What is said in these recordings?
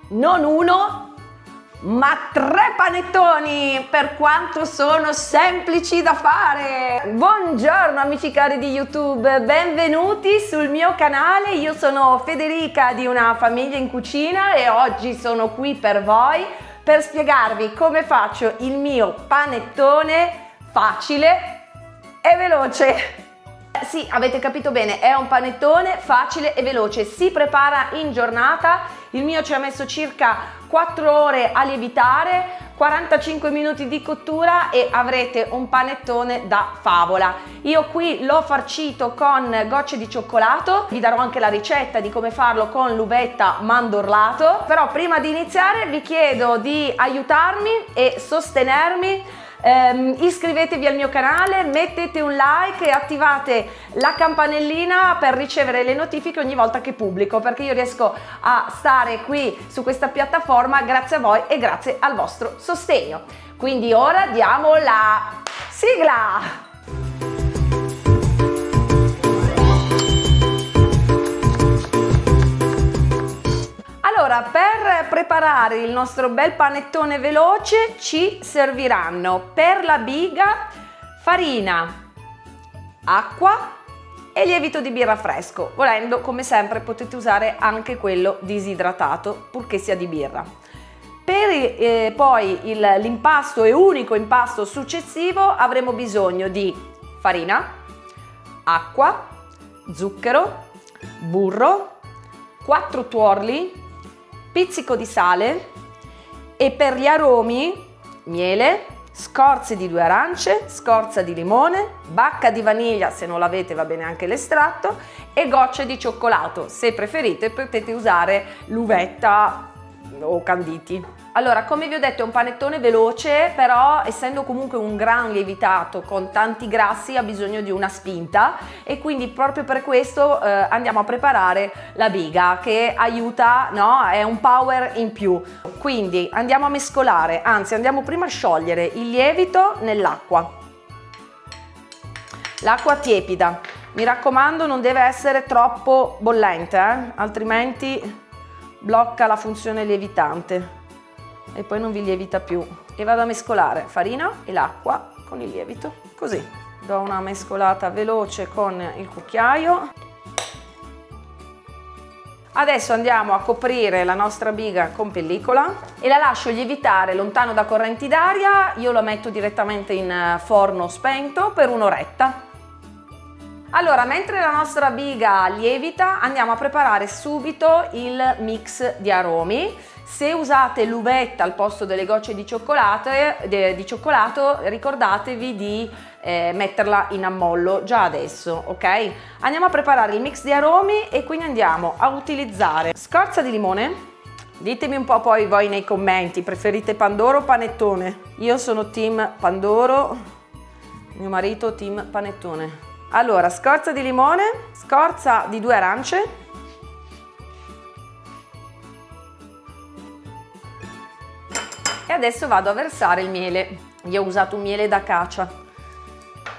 non uno, ma 3 panettoni, per quanto sono semplici da fare. Buongiorno amici cari di YouTube, benvenuti sul mio canale. Io sono Federica di Una Famiglia in Cucina e oggi sono qui per voi per spiegarvi come faccio il mio panettone facile e veloce. Sì, avete capito bene, è un panettone facile e veloce, si prepara in giornata. Il mio ci ha messo circa 4 ore a lievitare, 45 minuti di cottura e avrete un panettone da favola. Io qui l'ho farcito con gocce di cioccolato, vi darò anche la ricetta di come farlo con l'uvetta mandorlato, però prima di iniziare vi chiedo di aiutarmi e sostenermi. Iscrivetevi al mio canale, mettete un like e attivate la campanellina per ricevere le notifiche ogni volta che pubblico, perché io riesco a stare qui su questa piattaforma grazie a voi e grazie al vostro sostegno. Quindi ora diamo la sigla! Allora, per preparare il nostro bel panettone veloce ci serviranno per la biga farina, acqua e lievito di birra fresco. Volendo, come sempre, potete usare anche quello disidratato, purché sia di birra. Per poi l'impasto e unico impasto successivo avremo bisogno di farina, acqua, zucchero, burro, 4 tuorli, pizzico di sale e per gli aromi miele, scorze di 2 arance, scorza di limone, bacca di vaniglia, se non l'avete va bene anche l'estratto, e gocce di cioccolato. Se preferite potete usare l'uvetta o canditi. Allora, come vi ho detto, è un panettone veloce, però essendo comunque un gran lievitato con tanti grassi ha bisogno di una spinta e quindi proprio per questo andiamo a preparare la biga che aiuta, no? È un power in più. Quindi andiamo a mescolare, anzi andiamo prima a sciogliere il lievito nell'acqua. L'acqua tiepida, mi raccomando non deve essere troppo bollente, altrimenti blocca la funzione lievitante e poi non vi lievita più. E vado a mescolare farina e l'acqua con il lievito, così. Do una mescolata veloce con il cucchiaio. Adesso andiamo a coprire la nostra biga con pellicola e la lascio lievitare lontano da correnti d'aria. Io lo metto direttamente in forno spento per un'oretta. Allora, mentre la nostra biga lievita, andiamo a preparare subito il mix di aromi. Se usate l'uvetta al posto delle gocce di cioccolato, ricordatevi di metterla in ammollo già adesso, ok? Andiamo a preparare il mix di aromi e quindi andiamo a utilizzare scorza di limone. Ditemi un po' poi voi nei commenti, preferite pandoro o panettone? Io sono team pandoro, mio marito team panettone. Allora, scorza di limone, scorza di 2 arance, e adesso vado a versare il miele. Io ho usato un miele d'acacia,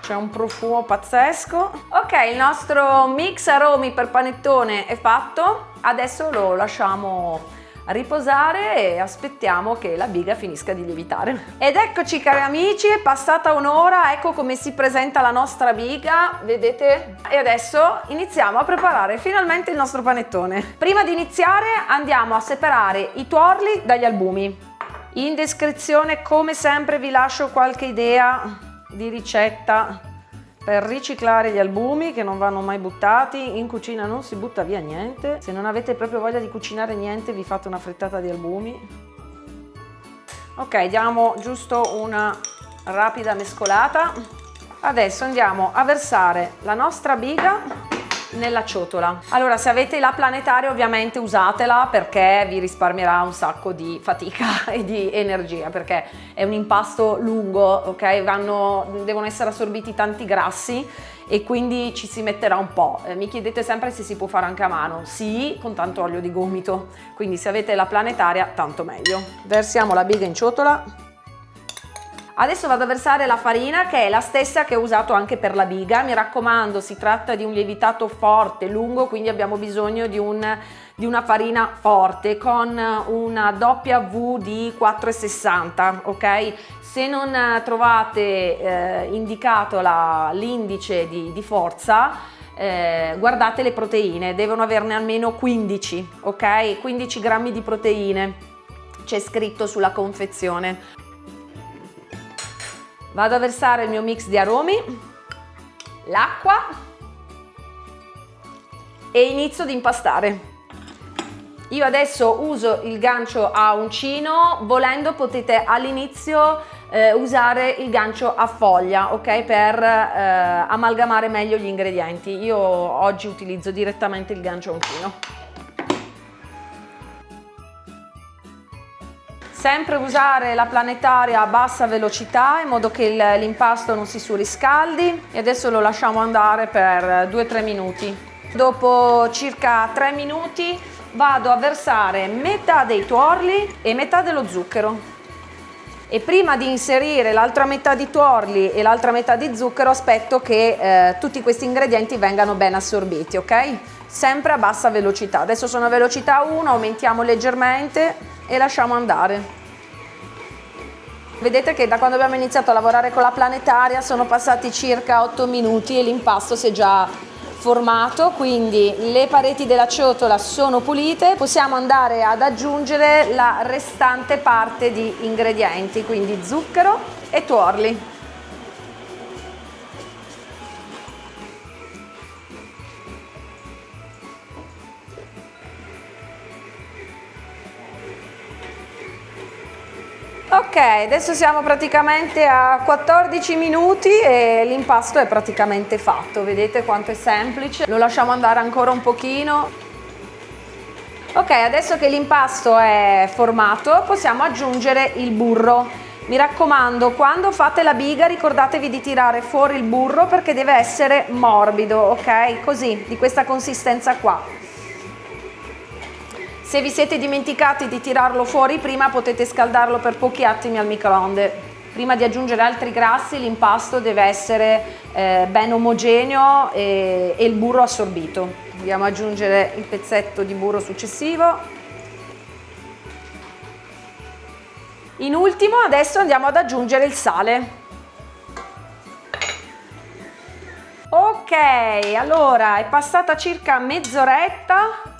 c'è un profumo pazzesco. Ok, il nostro mix aromi per panettone è fatto, adesso lo lasciamo riposare e aspettiamo che la biga finisca di lievitare. Ed eccoci cari amici, è passata un'ora, ecco come si presenta la nostra biga, vedete? E adesso iniziamo a preparare finalmente il nostro panettone. Prima di iniziare andiamo a separare i tuorli dagli albumi. In descrizione come sempre vi lascio qualche idea di ricetta per riciclare gli albumi che non vanno mai buttati. In cucina non si butta via niente. Se non avete proprio voglia di cucinare niente, vi fate una frittata di albumi. Ok, diamo giusto una rapida mescolata. Adesso andiamo a versare la nostra biga nella ciotola. Allora, se avete la planetaria ovviamente usatela, perché vi risparmierà un sacco di fatica e di energia, perché è un impasto lungo, ok? Devono essere assorbiti tanti grassi e quindi ci si metterà un po'. Mi chiedete sempre se si può fare anche a mano. Sì, con tanto olio di gomito, quindi se avete la planetaria tanto meglio. Versiamo la biga in ciotola. Adesso vado a versare la farina, che è la stessa che ho usato anche per la biga. Mi raccomando, si tratta di un lievitato forte, lungo, quindi abbiamo bisogno di una farina forte con una W di 4,60, ok? Se non trovate indicato l'indice di forza, guardate le proteine, devono averne almeno 15, ok? 15 grammi di proteine, c'è scritto sulla confezione. Vado a versare il mio mix di aromi, l'acqua e inizio ad impastare. Io adesso uso il gancio a uncino, volendo potete all'inizio usare il gancio a foglia, ok? Per amalgamare meglio gli ingredienti. Io oggi utilizzo direttamente il gancio a uncino. Sempre usare la planetaria a bassa velocità in modo che l'impasto non si surriscaldi, e adesso lo lasciamo andare per 2-3 minuti. Dopo circa 3 minuti vado a versare metà dei tuorli e metà dello zucchero, e prima di inserire l'altra metà di tuorli e l'altra metà di zucchero aspetto che tutti questi ingredienti vengano ben assorbiti, ok? Sempre a bassa velocità. Adesso sono a velocità 1, aumentiamo leggermente e lasciamo andare. Vedete che da quando abbiamo iniziato a lavorare con la planetaria sono passati circa 8 minuti e l'impasto si è già formato, quindi le pareti della ciotola sono pulite. Possiamo andare ad aggiungere la restante parte di ingredienti, quindi zucchero e tuorli. Ok, adesso siamo praticamente a 14 minuti e l'impasto è praticamente fatto. Vedete quanto è semplice? Lo lasciamo andare ancora un pochino. Ok, adesso che l'impasto è formato possiamo aggiungere il burro. Mi raccomando, quando fate la biga ricordatevi di tirare fuori il burro perché deve essere morbido, ok? Così, di questa consistenza qua. Se vi siete dimenticati di tirarlo fuori prima, potete scaldarlo per pochi attimi al microonde. Prima di aggiungere altri grassi, l'impasto deve essere ben omogeneo e il burro assorbito. Andiamo ad aggiungere il pezzetto di burro successivo. In ultimo, adesso andiamo ad aggiungere il sale. Ok, allora è passata circa mezz'oretta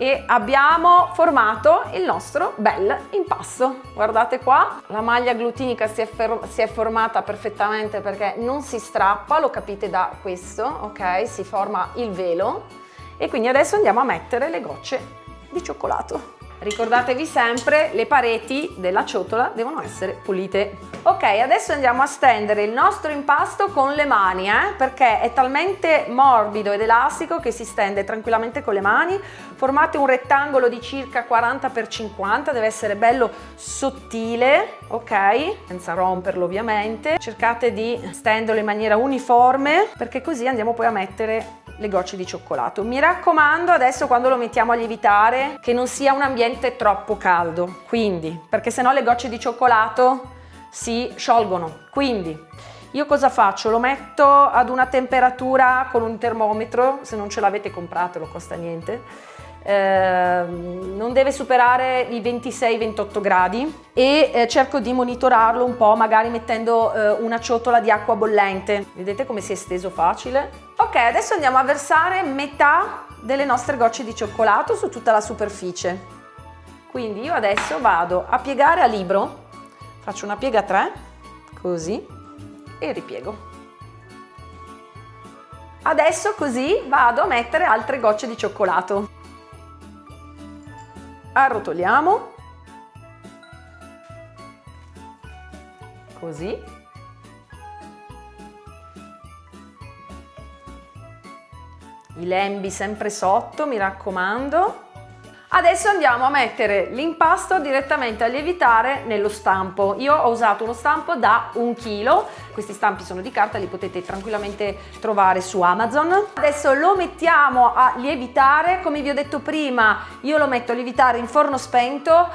e abbiamo formato il nostro bel impasto. Guardate qua, la maglia glutinica si è formata perfettamente perché non si strappa, lo capite da questo, ok? Si forma il velo e quindi adesso andiamo a mettere le gocce di cioccolato. Ricordatevi sempre, le pareti della ciotola devono essere pulite. Ok, adesso andiamo a stendere il nostro impasto con le mani, perché è talmente morbido ed elastico che si stende tranquillamente con le mani. Formate un rettangolo di circa 40x50, deve essere bello sottile, ok? Senza romperlo ovviamente. Cercate di stenderlo in maniera uniforme perché così andiamo poi a mettere le gocce di cioccolato. Mi raccomando adesso quando lo mettiamo a lievitare che non sia un ambiente troppo caldo, quindi, perché sennò le gocce di cioccolato si sciolgono. Quindi io cosa faccio? Lo metto ad una temperatura con un termometro, se non ce l'avete compratelo, costa niente. Non deve superare i 26-28 gradi e cerco di monitorarlo un po', magari mettendo una ciotola di acqua bollente. Vedete come si è steso facile? Ok, adesso andiamo a versare metà delle nostre gocce di cioccolato su tutta la superficie. Quindi io adesso vado a piegare a libro, faccio una piega a 3, così, e ripiego. Adesso così vado a mettere altre gocce di cioccolato. Arrotoliamo, così, i lembi sempre sotto, mi raccomando. Adesso andiamo a mettere l'impasto direttamente a lievitare nello stampo. Io ho usato uno stampo da 1 chilo, questi stampi sono di carta, li potete tranquillamente trovare su Amazon. Adesso lo mettiamo a lievitare, come vi ho detto prima io lo metto a lievitare in forno spento,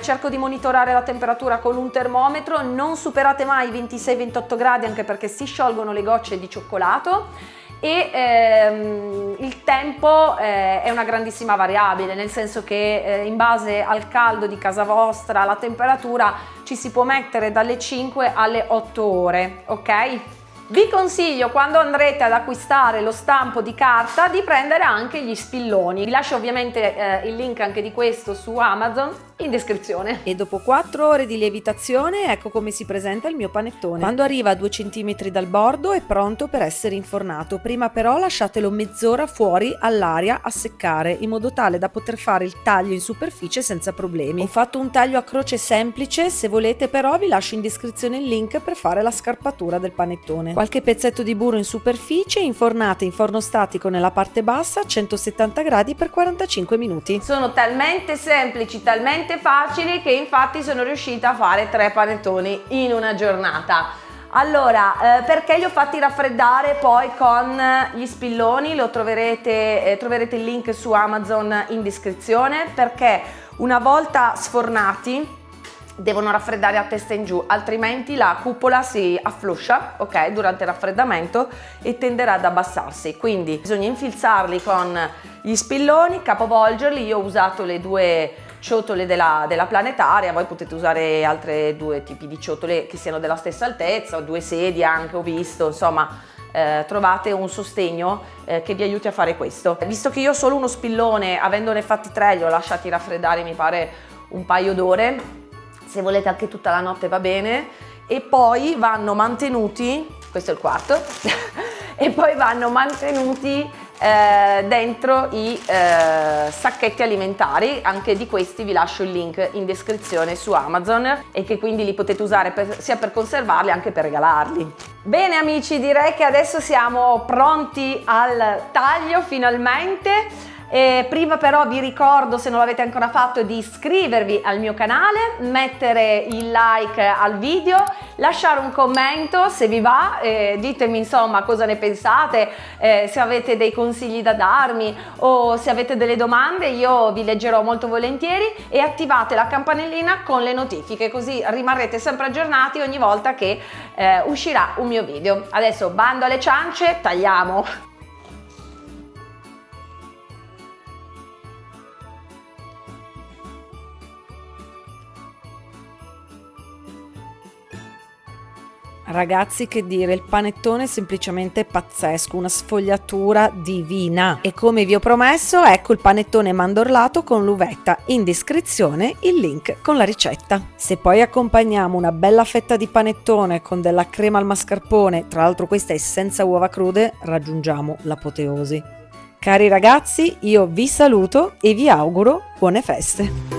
cerco di monitorare la temperatura con un termometro, non superate mai i 26-28 gradi anche perché si sciolgono le gocce di cioccolato. E il tempo è una grandissima variabile, nel senso che in base al caldo di casa vostra, la temperatura ci si può mettere dalle 5 alle 8 ore, ok? Vi consiglio, quando andrete ad acquistare lo stampo di carta, di prendere anche gli spilloni. Vi lascio ovviamente il link anche di questo su Amazon in descrizione. E dopo 4 ore di lievitazione, ecco come si presenta il mio panettone. Quando arriva a 2 cm dal bordo è pronto per essere infornato. Prima però lasciatelo mezz'ora fuori all'aria a seccare, in modo tale da poter fare il taglio in superficie senza problemi. Ho fatto un taglio a croce semplice, se volete però vi lascio in descrizione il link per fare la scarpatura del panettone. Qualche pezzetto di burro in superficie, infornate in forno statico nella parte bassa a 170 gradi per 45 minuti. Sono talmente semplici, talmente facili che infatti sono riuscita a fare 3 panettoni in una giornata. Allora, perché li ho fatti raffreddare poi con gli spilloni? Lo troverete il link su Amazon in descrizione, perché una volta sfornati devono raffreddare a testa in giù, altrimenti la cupola si affloscia, ok, durante il raffreddamento e tenderà ad abbassarsi. Quindi bisogna infilzarli con gli spilloni, capovolgerli. Io ho usato le 2 ciotole della planetaria, voi potete usare altre 2 tipi di ciotole che siano della stessa altezza, o 2 sedie anche ho visto, insomma trovate un sostegno che vi aiuti a fare questo. Visto che io ho solo uno spillone, avendone fatti 3 li ho lasciati raffreddare mi pare un paio d'ore, se volete anche tutta la notte va bene, e poi vanno mantenuti, questo è il quarto, e poi vanno mantenuti dentro i sacchetti alimentari. Anche di questi vi lascio il link in descrizione su Amazon, e che quindi li potete usare sia per conservarli anche per regalarli. Bene amici, direi che adesso siamo pronti al taglio finalmente. Prima però vi ricordo, se non l'avete ancora fatto, di iscrivervi al mio canale, mettere il like al video, lasciare un commento se vi va, ditemi insomma cosa ne pensate, se avete dei consigli da darmi o se avete delle domande, io vi leggerò molto volentieri, e attivate la campanellina con le notifiche, così rimarrete sempre aggiornati ogni volta che uscirà un mio video. Adesso bando alle ciance, tagliamo! Ragazzi, che dire, il panettone è semplicemente pazzesco, una sfogliatura divina. E come vi ho promesso, ecco il panettone mandorlato con l'uvetta. In descrizione il link con la ricetta. Se poi accompagniamo una bella fetta di panettone con della crema al mascarpone, tra l'altro questa è senza uova crude, raggiungiamo l'apoteosi. Cari ragazzi, io vi saluto e vi auguro buone feste.